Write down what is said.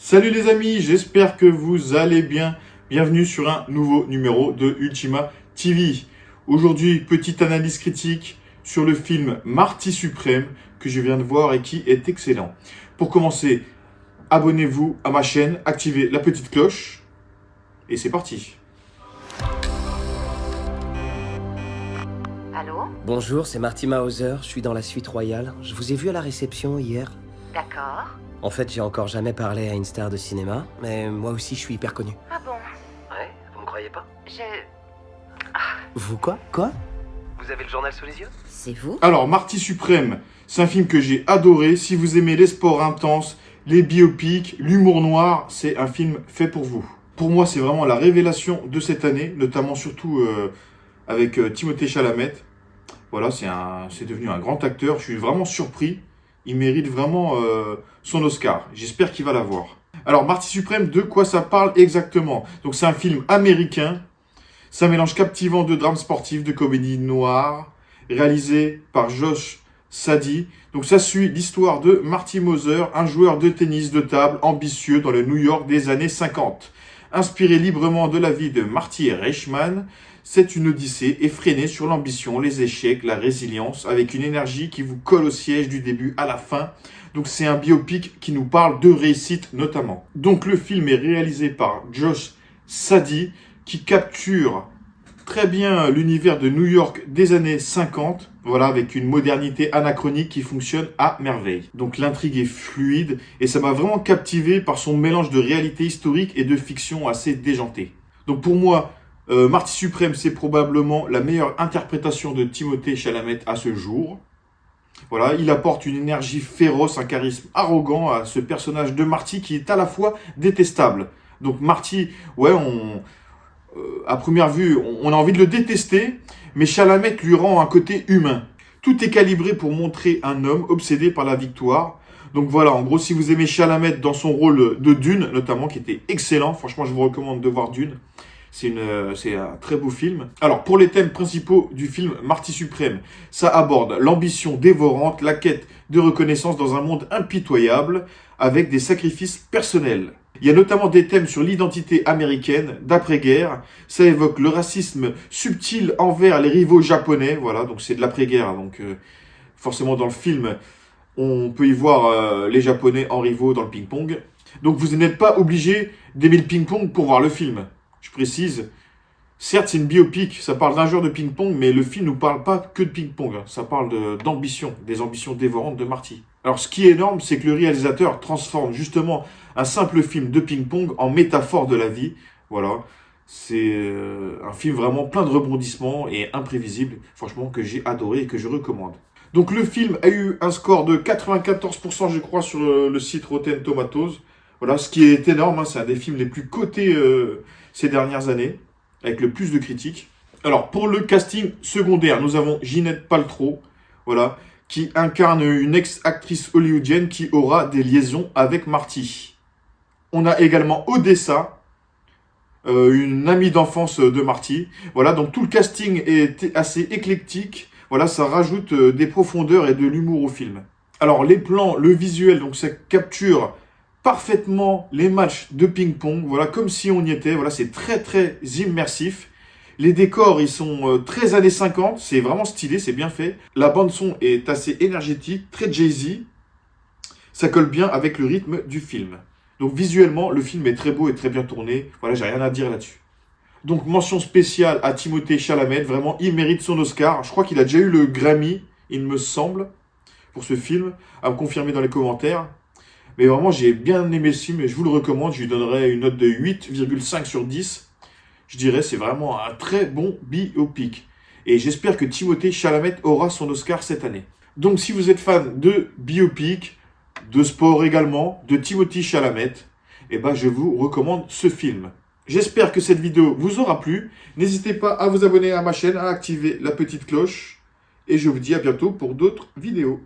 Salut les amis, j'espère que vous allez bien. Bienvenue sur un nouveau numéro de Ultima TV. Aujourd'hui, petite analyse critique sur le film Marty Suprême que je viens de voir et qui est excellent. Pour commencer, abonnez-vous à ma chaîne, activez la petite cloche et c'est parti. Allô? Bonjour, c'est Marty Mauser, je suis dans la suite royale. Je vous ai vu à la réception hier. D'accord. En fait, j'ai encore jamais parlé à une star de cinéma, mais moi aussi je suis hyper connu. Ah bon? Ouais, vous me croyez pas? Vous quoi? Quoi? Vous avez le journal sous les yeux? C'est vous? Alors, Marty Suprême, c'est un film que j'ai adoré. Si vous aimez les sports intenses, les biopics, l'humour noir, c'est un film fait pour vous. Pour moi, c'est vraiment la révélation de cette année, notamment surtout avec Timothée Chalamet. Voilà, c'est devenu un grand acteur. Je suis vraiment surpris. Il mérite vraiment son Oscar. J'espère qu'il va l'avoir. Alors, Marty Suprême, de quoi ça parle exactement? Donc, c'est un film américain. C'est un mélange captivant de drame sportif, de comédie noire, réalisé par Josh Sadie. Donc, ça suit l'histoire de Marty Mauser, un joueur de tennis de table ambitieux dans le New York des années 50. Inspiré librement de la vie de Marty Reichman, c'est une odyssée effrénée sur l'ambition, les échecs, la résilience, avec une énergie qui vous colle au siège du début à la fin. Donc c'est un biopic qui nous parle de réussite notamment. Donc le film est réalisé par Josh Sadie, qui capture très bien l'univers de New York des années 50, voilà, avec une modernité anachronique qui fonctionne à merveille. Donc l'intrigue est fluide et ça m'a vraiment captivé par son mélange de réalité historique et de fiction assez déjantée. Donc pour moi, Marty Suprême, c'est probablement la meilleure interprétation de Timothée Chalamet à ce jour. Voilà, il apporte une énergie féroce, un charisme arrogant à ce personnage de Marty qui est à la fois détestable. Donc Marty, ouais, à première vue, on a envie de le détester, mais Chalamet lui rend un côté humain. Tout est calibré pour montrer un homme obsédé par la victoire. Donc voilà, en gros, si vous aimez Chalamet dans son rôle de Dune, notamment, qui était excellent, franchement, je vous recommande de voir Dune. C'est un très beau film. Alors, pour les thèmes principaux du film Marty Suprême, ça aborde l'ambition dévorante, la quête de reconnaissance dans un monde impitoyable, avec des sacrifices personnels. Il y a notamment des thèmes sur l'identité américaine d'après-guerre. Ça évoque le racisme subtil envers les rivaux japonais. Voilà, donc c'est de l'après-guerre. Donc forcément, dans le film, on peut y voir les Japonais en rivaux dans le ping-pong. Donc vous n'êtes pas obligé d'aimer le ping-pong pour voir le film. Je précise, certes c'est une biopic, ça parle d'un joueur de ping-pong, mais le film ne nous parle pas que de ping-pong, ça parle d'ambition, des ambitions dévorantes de Marty. Alors ce qui est énorme, c'est que le réalisateur transforme justement un simple film de ping-pong en métaphore de la vie. Voilà, c'est un film vraiment plein de rebondissements et imprévisible, franchement que j'ai adoré et que je recommande. Donc le film a eu un score de 94% je crois sur le site Rotten Tomatoes. Voilà, ce qui est énorme, hein, c'est un des films les plus cotés ces dernières années, avec le plus de critiques. Alors, pour le casting secondaire, nous avons Gwyneth Paltrow, voilà, qui incarne une ex-actrice hollywoodienne qui aura des liaisons avec Marty. On a également Odessa, une amie d'enfance de Marty. Voilà, donc tout le casting est assez éclectique. Voilà, ça rajoute des profondeurs et de l'humour au film. Alors, les plans, le visuel, donc ça capture parfaitement les matchs de ping-pong, voilà, comme si on y était, voilà, c'est très très immersif. Les décors, ils sont très années 50, c'est vraiment stylé, c'est bien fait. La bande son est assez énergétique, très Jay-Z. Ça colle bien avec le rythme du film. Donc visuellement, le film est très beau et très bien tourné. Voilà, j'ai rien à dire là-dessus. Donc mention spéciale à Timothée Chalamet, vraiment, il mérite son Oscar. Je crois qu'il a déjà eu le Grammy, il me semble, pour ce film, à me confirmer dans les commentaires. Mais vraiment, j'ai bien aimé ce film et je vous le recommande. Je lui donnerai une note de 8,5 sur 10. Je dirais c'est vraiment un très bon biopic. Et j'espère que Timothée Chalamet aura son Oscar cette année. Donc si vous êtes fan de biopic, de sport également, de Timothée Chalamet, eh ben, je vous recommande ce film. J'espère que cette vidéo vous aura plu. N'hésitez pas à vous abonner à ma chaîne, à activer la petite cloche. Et je vous dis à bientôt pour d'autres vidéos.